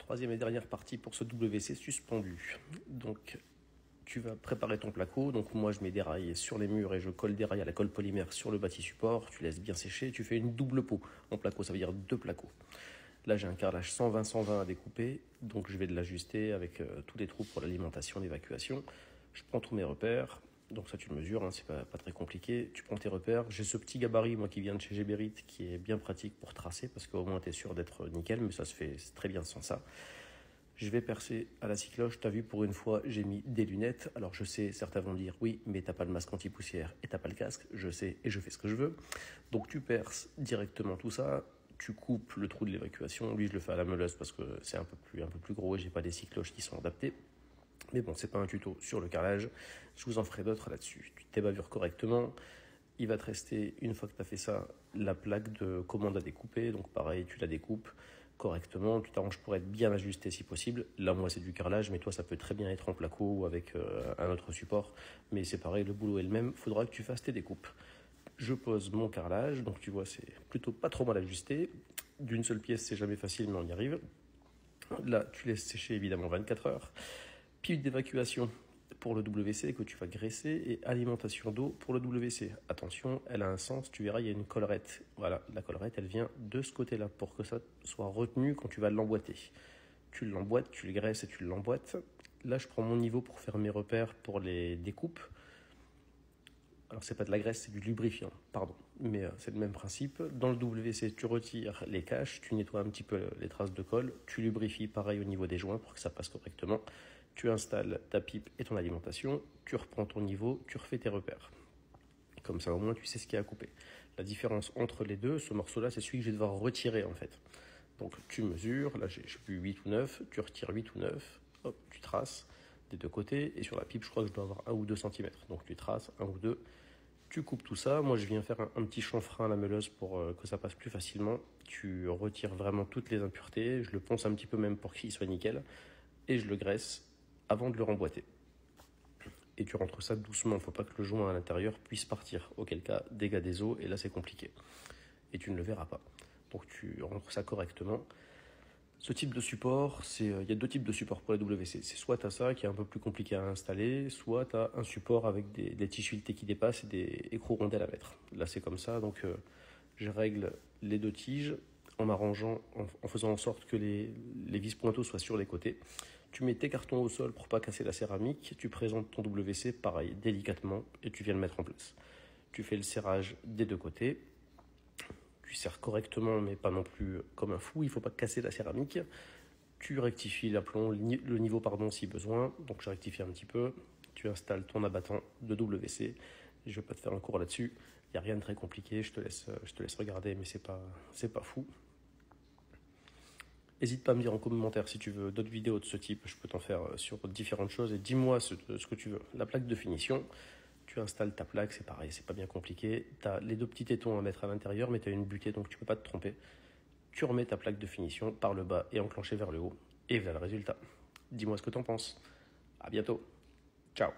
troisième et dernière partie pour ce WC suspendu. Donc, tu vas préparer ton placo. Donc, moi, je mets des rails sur les murs et je colle des rails à la colle polymère sur le bâti support. Tu laisses bien sécher. Tu fais une double peau en placo, ça veut dire 2 placos. Là, j'ai un carrelage 120-120 à découper. Donc, je vais de l'ajuster avec tous les trous pour l'alimentation, l'évacuation. Je prends tous mes repères. Donc ça tu le mesures, hein, c'est pas très compliqué. Tu prends tes repères. J'ai ce petit gabarit moi qui vient de chez Geberit qui est bien pratique pour tracer parce qu'au moins tu es sûr d'être nickel, mais ça se fait très bien sans ça. Je vais percer à la scie cloche. T'as vu, pour une fois j'ai mis des lunettes. Alors je sais, certains vont me dire oui mais t'as pas le masque anti-poussière et t'as pas le casque. Je sais et je fais ce que je veux. Donc tu perces directement tout ça. Tu coupes le trou de l'évacuation. Lui je le fais à la meuleuse parce que c'est un peu plus gros et j'ai pas des scies cloches qui sont adaptées. Mais bon, c'est pas un tuto sur le carrelage, je vous en ferai d'autres là-dessus. Tu t'ébavures correctement, il va te rester, une fois que tu as fait ça, la plaque de commande à découper. Donc pareil, tu la découpes correctement, tu t'arranges pour être bien ajusté si possible. Là, moi, c'est du carrelage, mais toi, ça peut très bien être en placo ou avec un autre support. Mais c'est pareil, le boulot est le même, il faudra que tu fasses tes découpes. Je pose mon carrelage, donc tu vois, c'est plutôt pas trop mal ajusté. D'une seule pièce, c'est jamais facile, mais on y arrive. Là, tu laisses sécher évidemment 24 heures. Pipe d'évacuation pour le WC que tu vas graisser et alimentation d'eau pour le WC. Attention, elle a un sens, tu verras, il y a une collerette. Voilà, la collerette, elle vient de ce côté-là pour que ça soit retenu quand tu vas l'emboîter. Tu l'emboîtes, tu le graisses et tu l'emboîtes. Là, je prends mon niveau pour faire mes repères pour les découpes. Alors, c'est pas de la graisse, c'est du lubrifiant, pardon. Mais c'est le même principe. Dans le WC, tu retires les caches, tu nettoies un petit peu les traces de colle, tu lubrifies pareil au niveau des joints pour que ça passe correctement. Tu installes ta pipe et ton alimentation, tu reprends ton niveau, tu refais tes repères. Comme ça, au moins, tu sais ce qu'il y a à couper. La différence entre les deux, ce morceau-là, c'est celui que je vais devoir retirer, en fait. Donc, tu mesures, là, j'ai plus 8 ou 9, tu retires 8 ou 9, hop, tu traces des deux côtés, et sur la pipe, je crois que je dois avoir 1 ou 2 cm. Donc, tu traces 1 ou 2, tu coupes tout ça. Moi, je viens faire un petit chanfrein à la meuleuse pour que ça passe plus facilement. Tu retires vraiment toutes les impuretés, je le ponce un petit peu même pour qu'il soit nickel, et je le graisse avant de le remboîter. Et tu rentres ça doucement, il ne faut pas que le joint à l'intérieur puisse partir, auquel cas dégâts des eaux, et là c'est compliqué. Et tu ne le verras pas. Donc tu rentres ça correctement. Ce type de support, il y a 2 types de supports pour les WC. C'est soit tu as ça qui est un peu plus compliqué à installer, soit tu as un support avec des tissus filetés qui dépassent et des écrous rondelles à mettre. Là c'est comme ça, donc je règle les 2 tiges en m'arrangeant, en faisant en sorte que les vis pointeaux soient sur les côtés. Tu mets tes cartons au sol pour pas casser la céramique, tu présentes ton WC pareil, délicatement, et tu viens le mettre en place. Tu fais le serrage des 2 côtés, tu serres correctement, mais pas non plus comme un fou, il ne faut pas casser la céramique. Tu rectifies l'aplomb, le niveau si besoin, donc je rectifie un petit peu. Tu installes ton abattant de WC, je ne vais pas te faire un cours là-dessus, il n'y a rien de très compliqué, je te laisse regarder, mais c'est pas fou. N'hésite pas à me dire en commentaire si tu veux d'autres vidéos de ce type, je peux t'en faire sur différentes choses, et dis-moi ce que tu veux. La plaque de finition, tu installes ta plaque, c'est pareil, c'est pas bien compliqué. Tu as les 2 petits tétons à mettre à l'intérieur, mais tu as une butée, donc tu peux pas te tromper. Tu remets ta plaque de finition par le bas et enclenché vers le haut, et voilà le résultat. Dis-moi ce que t'en penses. À bientôt. Ciao.